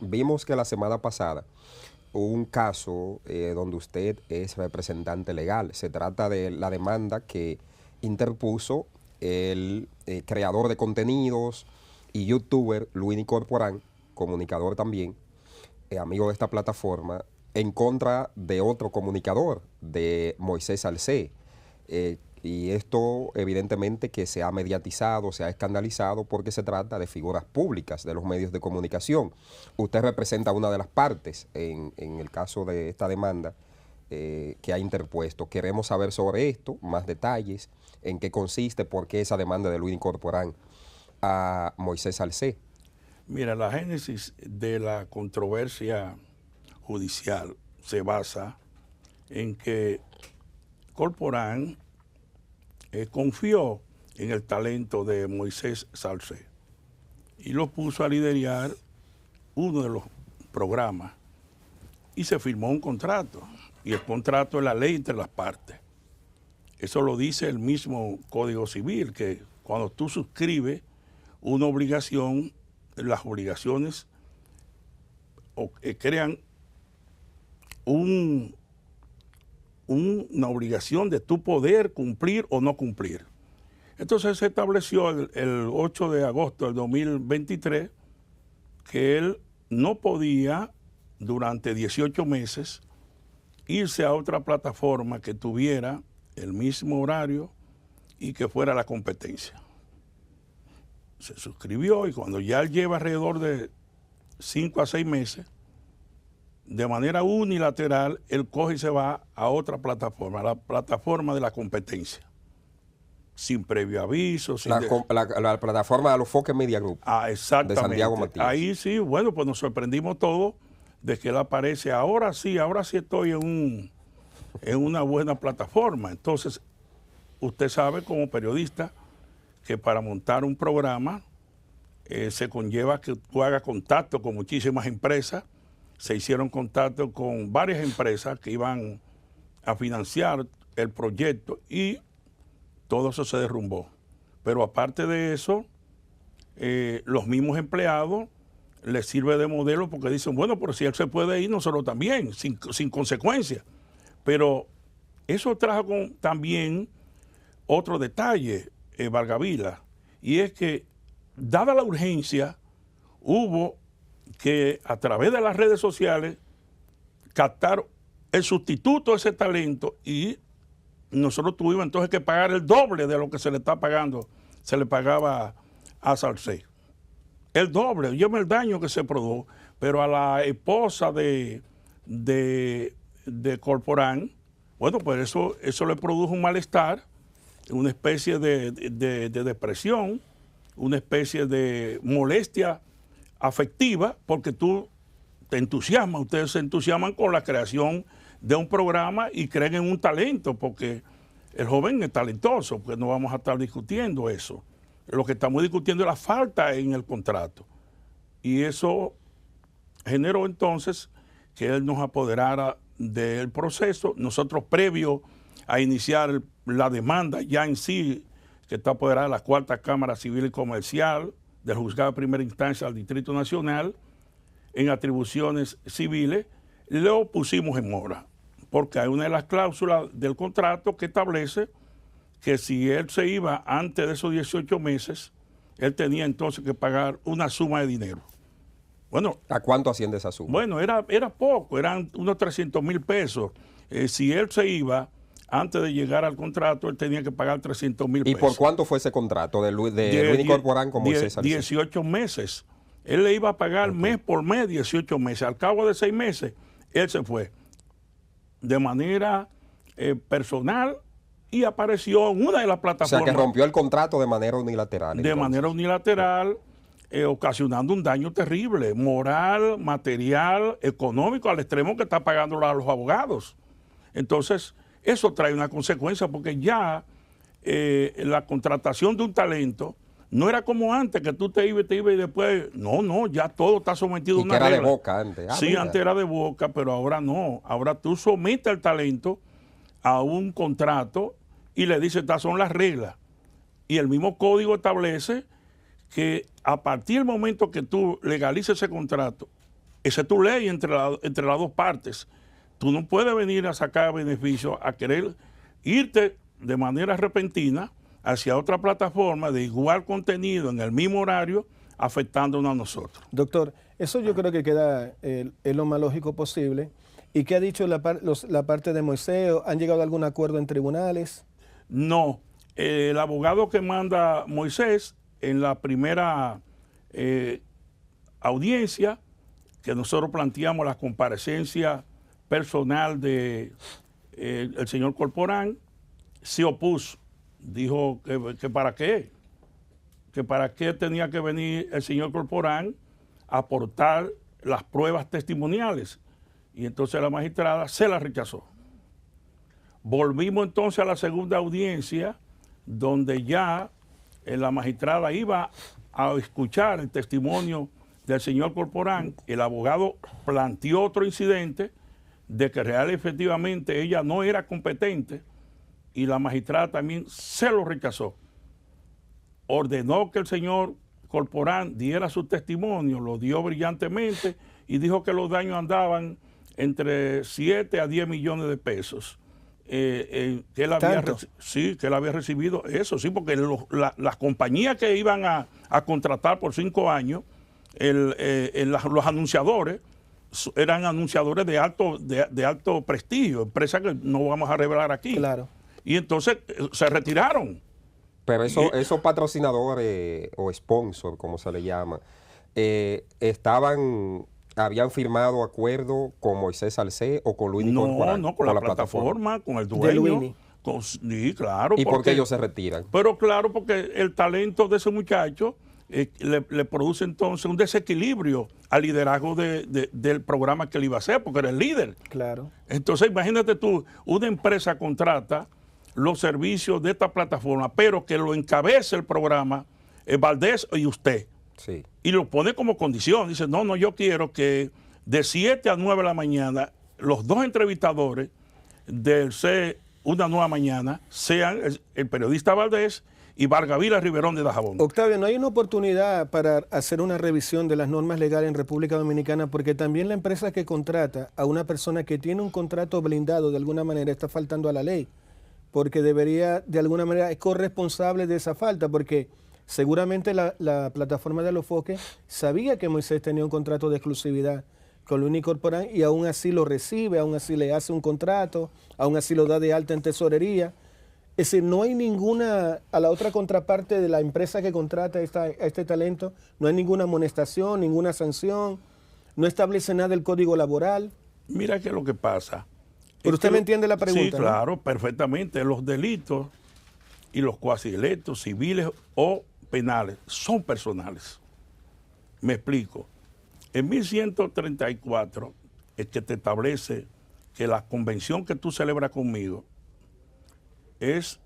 Vimos que la semana pasada hubo un caso donde usted es representante legal. Se trata de la demanda que interpuso el creador de contenidos y youtuber Luini Corporán, comunicador también, amigo de esta plataforma, en contra de otro comunicador, de Moisés Salcé. Y esto evidentemente que se ha mediatizado, se ha escandalizado porque se trata de figuras públicas de los medios de comunicación. Usted representa una de las partes en el caso de esta demanda que ha interpuesto. Queremos saber sobre esto, más detalles, en qué consiste, por qué esa demanda de Luis Corporán a Moisés Salcé. Mira, la génesis de la controversia judicial se basa en que Corporán confió en el talento de Moisés Salcé y lo puso a liderar uno de los programas y se firmó un contrato, y el contrato es la ley entre las partes. Eso lo dice el mismo Código Civil, que cuando tú suscribes una obligación, las obligaciones crean una obligación de tu poder cumplir o no cumplir. Entonces se estableció el 8 de agosto del 2023 que él no podía durante 18 meses irse a otra plataforma que tuviera el mismo horario y que fuera la competencia. Se suscribió y cuando ya él lleva alrededor de 5 a 6 meses, de manera unilateral, él coge y se va a otra plataforma, a la plataforma de la competencia, sin previo aviso. La plataforma de los Foques Media Group. Exactamente. De Santiago Matías. Ahí sí, bueno, pues nos sorprendimos todos de que él aparece, ahora sí estoy en una buena plataforma. Entonces, usted sabe como periodista que para montar un programa se conlleva que tú hagas contacto con muchísimas empresas. Se hicieron contacto con varias empresas que iban a financiar el proyecto y todo eso se derrumbó. Pero aparte de eso, los mismos empleados les sirve de modelo porque dicen, bueno, pero si él se puede ir, nosotros también, sin consecuencias. Pero eso trajo también otro detalle, Vargavila, y es que, dada la urgencia, hubo que a través de las redes sociales captar el sustituto de ese talento y nosotros tuvimos entonces que pagar el doble de lo que se le está pagando, se le pagaba a Salcé. El doble, yo me el daño que se produjo, pero a la esposa de Corporán, bueno, pues eso le produjo un malestar, una especie de depresión, una especie de molestia afectiva, porque tú te entusiasmas, ustedes se entusiasman con la creación de un programa y creen en un talento, porque el joven es talentoso, pues no vamos a estar discutiendo eso. Lo que estamos discutiendo es la falta en el contrato. Y eso generó entonces que él nos apoderara del proceso. Nosotros, previo a iniciar la demanda ya en sí, que está apoderada de la Cuarta Cámara Civil y Comercial del Juzgado de Primera Instancia del Distrito Nacional, en atribuciones civiles, lo pusimos en mora, porque hay una de las cláusulas del contrato que establece que si él se iba antes de esos 18 meses, él tenía entonces que pagar una suma de dinero. Bueno, ¿a cuánto asciende esa suma? Bueno, era poco, eran unos 300,000 pesos. Si él se iba antes de llegar al contrato, él tenía que pagar 300,000 pesos. ¿Y por cuánto fue ese contrato de Luis Corporán con Moisés Salcé? 18 meses. Él le iba a pagar mes por mes 18 meses. Al cabo de 6 meses, él se fue de manera personal y apareció en una de las plataformas. O sea, que rompió el contrato de manera unilateral. De manera unilateral, ocasionando un daño terrible, moral, material, económico, al extremo que está pagando a los abogados. Entonces, eso trae una consecuencia, porque ya la contratación de un talento no era como antes, que tú te ibas y después, no, ya todo está sometido a una regla. Era de boca antes. Sí, antes era de boca, pero ahora no. Ahora tú sometes al talento a un contrato y le dices, estas son las reglas. Y el mismo código establece que a partir del momento que tú legalices ese contrato, Esa es tu ley entre las dos partes. Tú no puedes venir a sacar beneficio, a querer irte de manera repentina hacia otra plataforma de igual contenido en el mismo horario, afectándonos a nosotros. Doctor, eso yo creo que queda es lo más lógico posible. ¿Y qué ha dicho la parte de Moisés? ¿Han llegado a algún acuerdo en tribunales? No, el abogado que manda Moisés en la primera audiencia, que nosotros planteamos la comparecencia personal de el señor Corporán, se opuso. Dijo que para qué, que para qué tenía que venir el señor Corporán a aportar las pruebas testimoniales. Y entonces la magistrada se la rechazó. Volvimos entonces a la segunda audiencia, donde ya la magistrada iba a escuchar el testimonio del señor Corporán. El abogado planteó otro incidente de que real efectivamente ella no era competente, y la magistrada también se lo rechazó. Ordenó que el señor Corporán diera su testimonio, lo dio brillantemente y dijo que los daños andaban entre 7 a 10 millones de pesos. Que él había recibido eso, sí, porque las compañías que iban a contratar por 5 años, los anunciadores eran anunciadores de alto prestigio, empresas que no vamos a revelar aquí. Claro. Y entonces se retiraron. Pero esos patrocinadores o sponsors, como se le llama, habían firmado acuerdo con Moisés Salcé o con Luini Corporán. No, con la plataforma, con el dueño. Sí, claro. ¿Y por qué ellos se retiran? Pero claro, porque el talento de ese muchacho le produce entonces un desequilibrio al liderazgo del programa que él iba a hacer, porque era el líder. Claro. Entonces, imagínate tú, una empresa contrata los servicios de esta plataforma, pero que lo encabece el programa Valdés y usted. Sí. Y lo pone como condición. Dice, no, yo quiero que de 7 a 9 de la mañana los dos entrevistadores del C Una Nueva Mañana sean el periodista Valdés y Vargavila Riverón de Dajabón. Octavio, ¿no hay una oportunidad para hacer una revisión de las normas legales en República Dominicana? Porque también la empresa que contrata a una persona que tiene un contrato blindado de alguna manera está faltando a la ley, porque debería de alguna manera es corresponsable de esa falta, porque seguramente la plataforma de Alofoque sabía que Moisés tenía un contrato de exclusividad con Luini Corporán y aún así lo recibe, aún así le hace un contrato, aún así lo da de alta en tesorería. Es decir, no hay ninguna, a la otra contraparte de la empresa que contrata a este talento, no hay ninguna amonestación, ninguna sanción, no establece nada el código laboral. Mira qué es lo que pasa. Pero usted me entiende la pregunta. Sí, claro, ¿no? Perfectamente. Los delitos y los cuasi delitos civiles o penales son personales. Me explico. En 1134 es que te establece que la convención que tú celebras conmigo es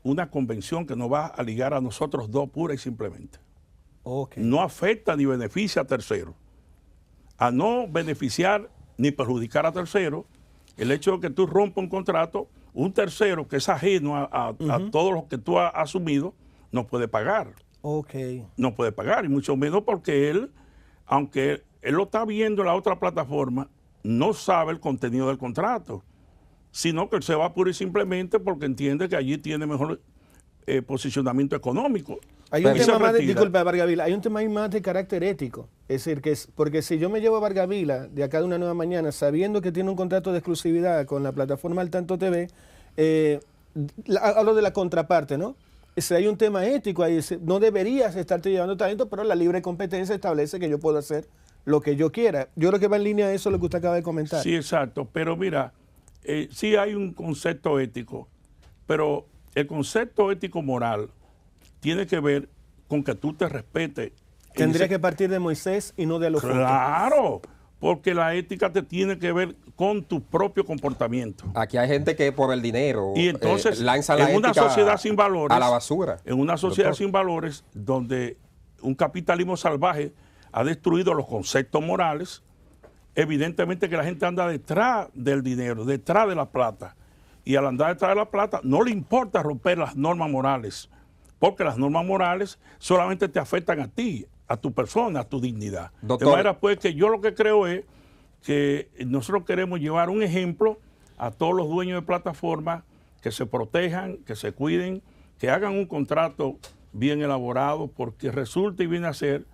una convención que nos va a ligar a nosotros dos pura y simplemente. Okay. No afecta ni beneficia a terceros. A no beneficiar ni perjudicar a terceros, el hecho de que tú rompas un contrato, un tercero que es ajeno a todo lo que tú has asumido, no puede pagar. Okay. No puede pagar, y mucho menos porque él, aunque él lo está viendo en la otra plataforma, no sabe el contenido del contrato, sino que él se va pura y simplemente porque entiende que allí tiene mejor posicionamiento económico. Hay un tema más disculpa, Vargavila, hay un tema ahí más de carácter ético. Es decir, porque si yo me llevo a Vargavila de acá de Una Nueva Mañana sabiendo que tiene un contrato de exclusividad con la plataforma Al Tanto TV, hablo de la contraparte, ¿no? Hay un tema ético ahí, no deberías estarte llevando talento, pero la libre competencia establece que yo puedo hacer lo que yo quiera. Yo creo que va en línea a eso lo que usted acaba de comentar. Sí, exacto, pero mira, sí hay un concepto ético, pero el concepto ético-moral tiene que ver con que tú te respetes. Tendría que partir de Moisés y no de Alofoque. Claro, porque la ética te tiene que ver con tu propio comportamiento. Aquí hay gente que por el dinero y entonces, lanza la en una ética sociedad sin valores, a la basura. En una sociedad sin valores, donde un capitalismo salvaje ha destruido los conceptos morales, evidentemente que la gente anda detrás del dinero, detrás de la plata. Y al andar detrás de la plata, no le importa romper las normas morales, porque las normas morales solamente te afectan a ti, a tu persona, a tu dignidad. Doctor. De manera pues que yo lo que creo es que nosotros queremos llevar un ejemplo a todos los dueños de plataformas, que se protejan, que se cuiden, que hagan un contrato bien elaborado, porque resulta y viene a ser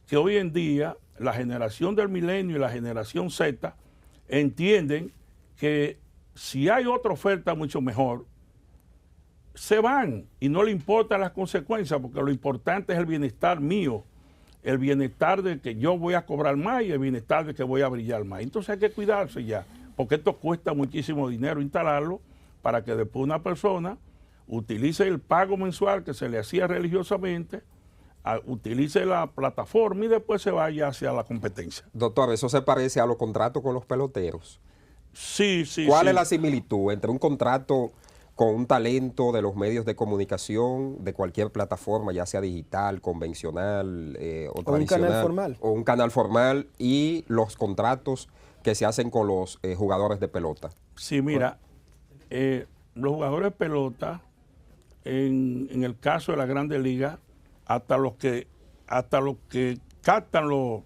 que hoy en día la generación del milenio y la generación Z entienden que si hay otra oferta mucho mejor, se van y no le importan las consecuencias, porque lo importante es el bienestar mío, el bienestar de que yo voy a cobrar más y el bienestar de que voy a brillar más. Entonces hay que cuidarse ya, porque esto cuesta muchísimo dinero instalarlo para que después una persona utilice el pago mensual que se le hacía religiosamente, utilice la plataforma y después se vaya hacia la competencia. Doctor, eso se parece a los contratos con los peloteros. Sí. ¿Cuál es la similitud entre un contrato con un talento de los medios de comunicación, de cualquier plataforma, ya sea digital, convencional o tradicional? Un canal formal. O un canal formal, y los contratos que se hacen con los jugadores de pelota? Sí, mira, los jugadores de pelota, en el caso de la Grandes Ligas, hasta los que captan los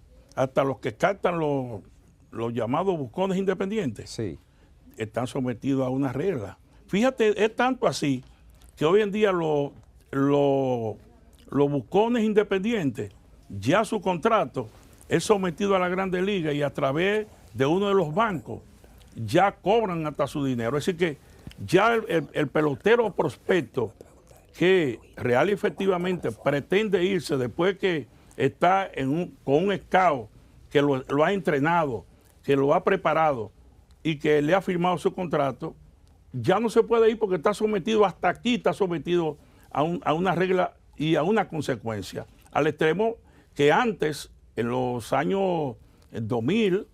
llamados buscones independientes, Sí. están sometidos a una regla. Fíjate, es tanto así que hoy en día los buscones independientes, ya su contrato es sometido a la Grandes Ligas y a través de uno de los bancos ya cobran hasta su dinero. Es decir que ya el pelotero prospecto que real y efectivamente pretende irse después que está con un scout que lo ha entrenado, que lo ha preparado y que le ha firmado su contrato, ya no se puede ir porque está sometido, hasta aquí está sometido a una regla y a una consecuencia. Al extremo que antes, en los años 2000,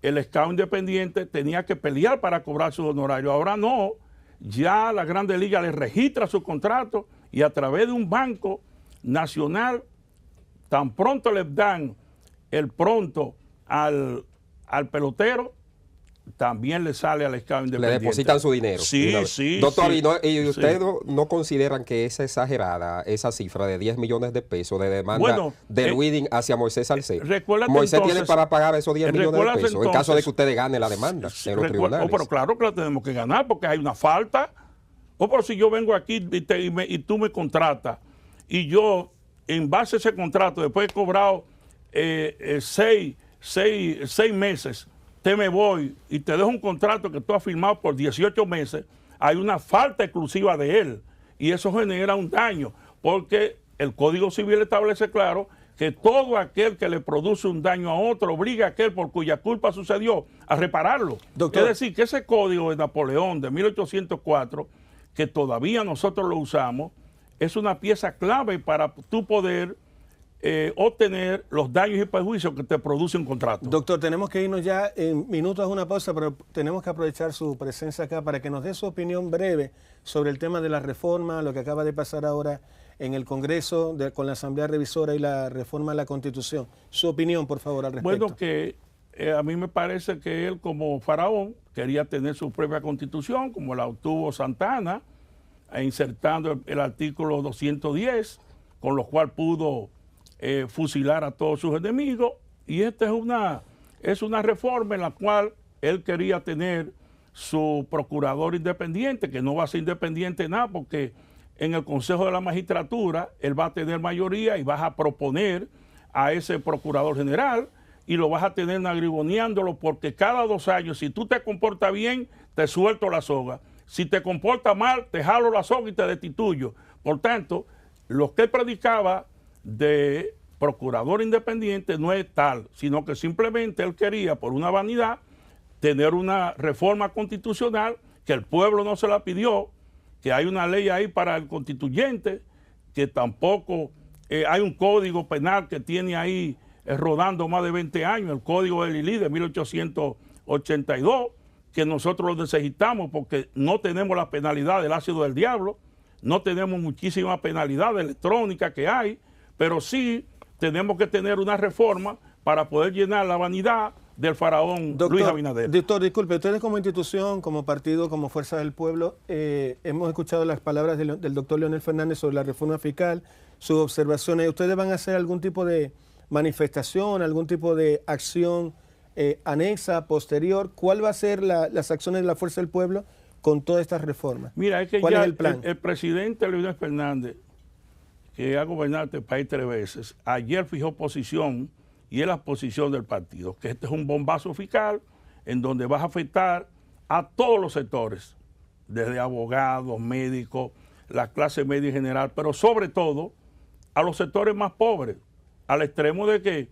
el scout independiente tenía que pelear para cobrar sus honorarios. Ahora no, ya la Grandes Ligas le registra su contrato y a través de un banco nacional, tan pronto les dan el pronto al pelotero, también le sale al scout independiente. Le depositan su dinero. Sí. Doctor, sí, ¿y ustedes no consideran que es exagerada esa cifra de 10 millones de pesos de demanda de Luiding hacia Moisés Salcedo? Moisés tiene para pagar esos 10 millones de pesos en caso de que ustedes ganen la demanda en los tribunales. Pero claro que la tenemos que ganar porque hay una falta. O por si yo vengo aquí y tú me contratas y yo, en base a ese contrato, después he cobrado 6 meses, te me voy y te dejo un contrato que tú has firmado por 18 meses, hay una falta exclusiva de él y eso genera un daño, porque el Código Civil establece claro que todo aquel que le produce un daño a otro obliga a aquel por cuya culpa sucedió a repararlo. Doctor. Es decir, que ese Código de Napoleón de 1804, que todavía nosotros lo usamos, es una pieza clave para tú poder obtener los daños y perjuicios que te produce un contrato. Doctor, tenemos que irnos ya en minutos a una pausa, pero tenemos que aprovechar su presencia acá para que nos dé su opinión breve sobre el tema de la reforma, lo que acaba de pasar ahora en el Congreso con la Asamblea Revisora y la reforma a la Constitución. Su opinión, por favor, al respecto. Bueno, que a mí me parece que él, como faraón, quería tener su propia Constitución, como la obtuvo Santana, insertando el artículo 210, con lo cual pudo fusilar a todos sus enemigos, y esta es una reforma en la cual él quería tener su procurador independiente, que no va a ser independiente nada, porque en el Consejo de la Magistratura él va a tener mayoría y vas a proponer a ese procurador general y lo vas a tener nagriboneándolo, porque cada 2 años, si tú te comportas bien, te suelto la soga. Si te comportas mal, te jalo la soga y te destituyo. Por tanto, lo que él predicaba de procurador independiente no es tal, sino que simplemente él quería, por una vanidad, tener una reforma constitucional que el pueblo no se la pidió, que hay una ley ahí para el constituyente, que tampoco hay un código penal que tiene ahí rodando más de 20 años, el código de Lili de 1882, que nosotros lo necesitamos porque no tenemos la penalidad del ácido del diablo, no tenemos muchísima penalidad electrónica que hay, pero sí tenemos que tener una reforma para poder llenar la vanidad del faraón Luis Abinader. Doctor, disculpe, ustedes como institución, como partido, como Fuerza del Pueblo, hemos escuchado las palabras del doctor Leonel Fernández sobre la reforma fiscal, sus observaciones. ¿Ustedes van a hacer algún tipo de manifestación, algún tipo de acción anexa, posterior? ¿Cuál va a ser las acciones de la Fuerza del Pueblo con todas estas reformas? Mira, es que ¿Cuál ya es el plan? El presidente Leonel Fernández, que ha gobernado este país 3 veces, ayer fijó posición, y es la posición del partido, que este es un bombazo fiscal en donde vas a afectar a todos los sectores, desde abogados, médicos, la clase media en general, pero sobre todo a los sectores más pobres, al extremo de que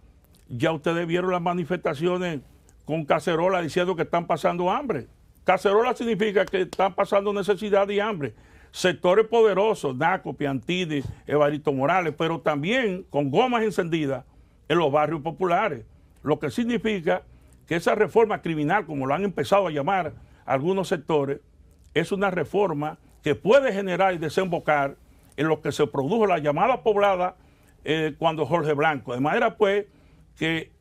ya ustedes vieron las manifestaciones con cacerola diciendo que están pasando hambre. Cacerola significa que están pasando necesidad y hambre. Sectores poderosos, Naco, Piantini, Evaristo Morales, pero también con gomas encendidas en los barrios populares. Lo que significa que esa reforma criminal, como lo han empezado a llamar algunos sectores, es una reforma que puede generar y desembocar en lo que se produjo la llamada poblada cuando Jorge Blanco. De manera pues que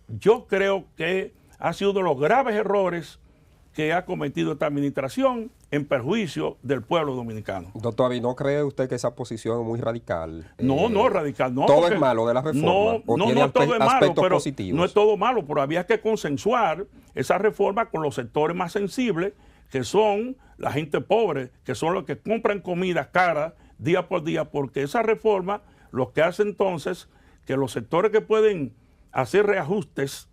yo creo que ha sido uno de los graves errores que ha cometido esta administración en perjuicio del pueblo dominicano. Doctor, ¿y no cree usted que esa posición es muy radical? No, radical, no. ¿Todo es malo de la reforma? No todo es malo, pero positivos? no es todo malo, pero había que consensuar esa reforma con los sectores más sensibles, que son la gente pobre, que son los que compran comida cara día por día, porque esa reforma lo que hace entonces que los sectores que pueden hacer reajustes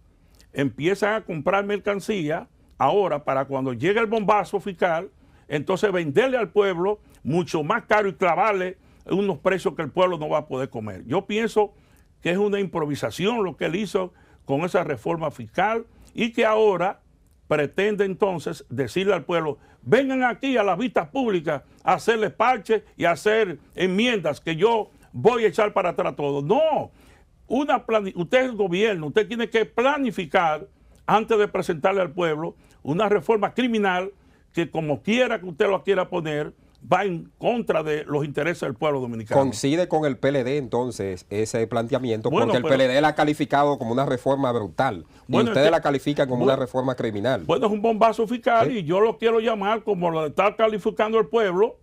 empiezan a comprar mercancía ahora para cuando llegue el bombazo fiscal, entonces venderle al pueblo mucho más caro y clavarle unos precios que el pueblo no va a poder comer. Yo pienso que es una improvisación lo que él hizo con esa reforma fiscal y que ahora pretende entonces decirle al pueblo, vengan aquí a las vistas públicas a hacerle parches y a hacer enmiendas que yo voy a echar para atrás todo. No, usted es el gobierno, usted tiene que planificar antes de presentarle al pueblo una reforma criminal que como quiera que usted lo quiera poner, va en contra de los intereses del pueblo dominicano. ¿Coincide con el PLD entonces ese planteamiento? Bueno, porque el PLD la ha calificado como una reforma brutal y ustedes la califican como una reforma criminal. Bueno, es un bombazo fiscal, ¿sí? Y yo lo quiero llamar, como lo está calificando el pueblo,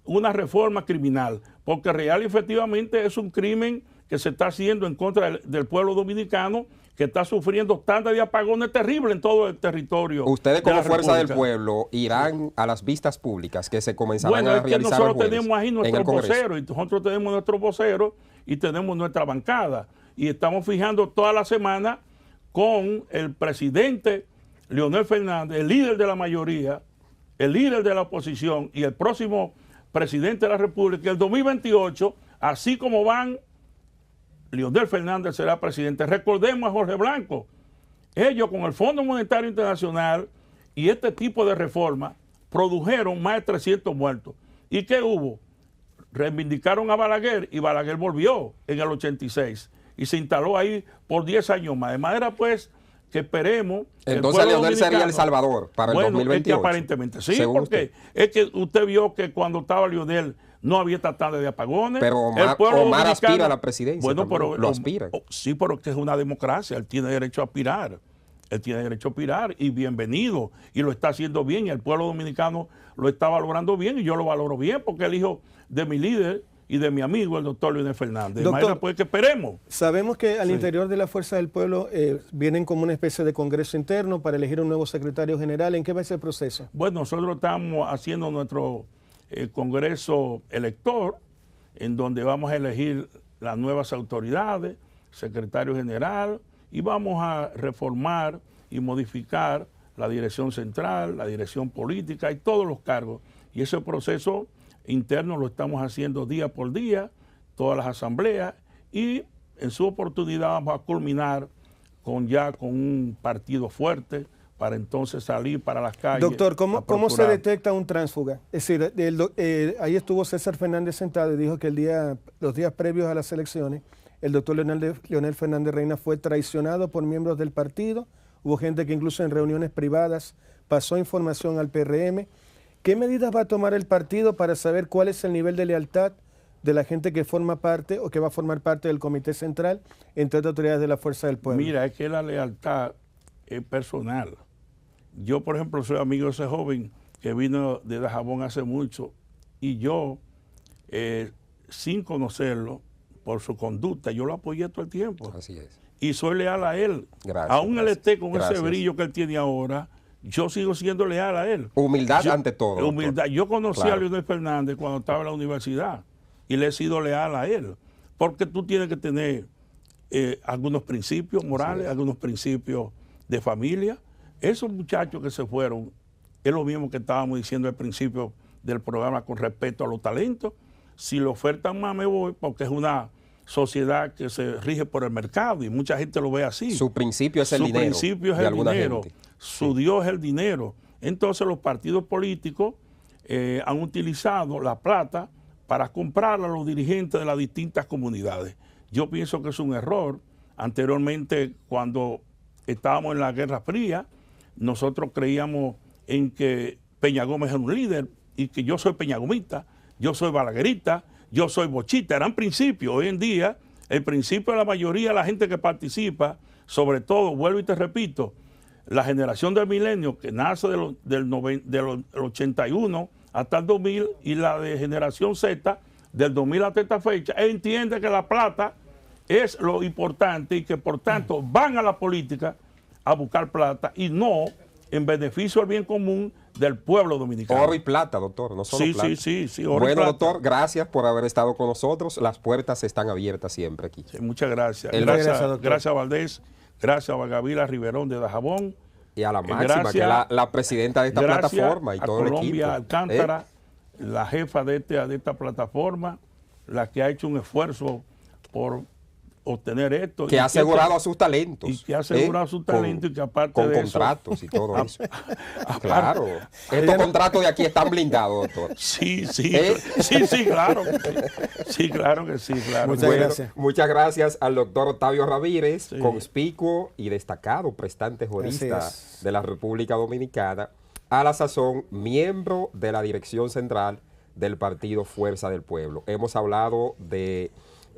una reforma criminal, porque real y efectivamente es un crimen que se está haciendo en contra del pueblo dominicano, que está sufriendo tantas de apagones terribles en todo el territorio. Ustedes como Fuerza del Pueblo irán a las vistas públicas que se comenzarán a realizar. Bueno, es que nosotros tenemos ahí nuestros voceros, y nosotros tenemos nuestros voceros y tenemos nuestra bancada, y estamos fijando toda la semana con el presidente Leonel Fernández, el líder de la mayoría, el líder de la oposición y el próximo presidente de la República. El 2028, así como van, Leonel Fernández será presidente. Recordemos a Jorge Blanco. Ellos con el Fondo Monetario Internacional y este tipo de reformas produjeron más de 300 muertos. ¿Y qué hubo? Reivindicaron a Balaguer y Balaguer volvió en el 86 y se instaló ahí por 10 años más. De manera pues que esperemos. Entonces Leonel sería El Salvador para el 2028. Es que aparentemente sí, usted. porque es que usted vio que cuando estaba Leonel no había tratado de apagones. Pero Omar aspira a la presidencia. Bueno, pero lo aspira. Sí, pero que es una democracia, él tiene derecho a aspirar. Él tiene derecho a aspirar y bienvenido. Y lo está haciendo bien y el pueblo dominicano lo está valorando bien y yo lo valoro bien porque es el hijo de mi líder y de mi amigo, el doctor Leonel Fernández. Doctor, pues que esperemos. Sabemos que al interior de la Fuerza del Pueblo vienen como una especie de congreso interno para elegir un nuevo secretario general. ¿En qué va ese proceso? Bueno, nosotros estamos haciendo nuestro congreso elector, en donde vamos a elegir las nuevas autoridades, secretario general, y vamos a reformar y modificar la dirección central, la dirección política y todos los cargos. Y ese proceso interno lo estamos haciendo día por día, todas las asambleas, y en su oportunidad vamos a culminar con un partido fuerte para entonces salir para las calles. Doctor, ¿cómo se detecta un tránsfuga? Es decir, ahí estuvo César Fernández sentado y dijo que los días previos a las elecciones, el doctor Leonel Fernández Reina fue traicionado por miembros del partido. Hubo gente que incluso en reuniones privadas pasó información al PRM. ¿Qué medidas va a tomar el partido para saber cuál es el nivel de lealtad de la gente que forma parte o que va a formar parte del Comité Central entre otras autoridades de la Fuerza del Pueblo? Mira, es que la lealtad es personal. Yo, por ejemplo, soy amigo de ese joven que vino de Dajabón hace mucho y yo, sin conocerlo, por su conducta. Yo lo apoyé todo el tiempo. Así es. Y soy leal a él. Gracias, Aún él esté con gracias. ese brillo que él tiene ahora, yo sigo siendo leal a él. Humildad ante todo. Humildad. Yo conocí Claro. a Leonel Fernández cuando estaba en la universidad y le he sido leal a él. Porque tú tienes que tener algunos principios morales, algunos principios de familia. Esos muchachos que se fueron, es lo mismo que estábamos diciendo al principio del programa con respecto a los talentos. Si le ofertan más, me voy, porque es una sociedad que se rige por el mercado y mucha gente lo ve así. Su principio es el dinero. Su principio es de el alguna dinero. gente. Su Dios es el dinero. Entonces los partidos políticos han utilizado la plata para comprarla a los dirigentes de las distintas comunidades. Yo pienso que es un error. Anteriormente, cuando estábamos en la Guerra Fría, nosotros creíamos en que Peña Gómez era un líder y que yo soy peñagomista, yo soy balaguerista, yo soy bochita. Eran principios. Hoy en día, el principio de la mayoría de la gente que participa, sobre todo, vuelvo y te repito, la generación del milenio que nace del 81 hasta el 2000 y la de generación Z del 2000 hasta esta fecha, entiende que la plata es lo importante y que por tanto van a la política a buscar plata y no en beneficio del bien común del pueblo dominicano. Oro y plata, doctor, no solo plata. Sí, oro y bueno, plata. doctor, gracias por haber estado con nosotros. Las puertas están abiertas siempre aquí. Sí, muchas gracias. Doctor. Gracias a Valdés, gracias a Gavila Riverón de Dajabón. Y a la máxima, que es la presidenta de esta plataforma y todo el equipo. Colombia Alcántara, la jefa de esta plataforma, la que ha hecho un esfuerzo por obtener esto. Que ha asegurado a sus talentos. Y que ha asegurado sus talentos y que aparte con de contratos eso, y todo eso. Claro. Estos contratos de aquí están blindados, doctor. Sí, claro. Sí, claro que sí, claro. Muchas gracias. Muchas gracias al doctor Octavio Ramírez, conspicuo y destacado prestante jurista de la República Dominicana, a la sazón miembro de la dirección central del partido Fuerza del Pueblo. Hemos hablado de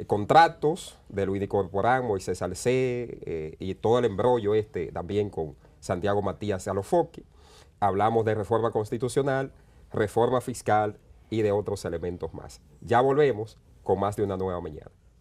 contratos de Luis Corporán, Moisés Salcé y todo el embrollo también con Santiago Matías Alofoque. Hablamos de reforma constitucional, reforma fiscal y de otros elementos más. Ya volvemos con más de Una Nueva Mañana.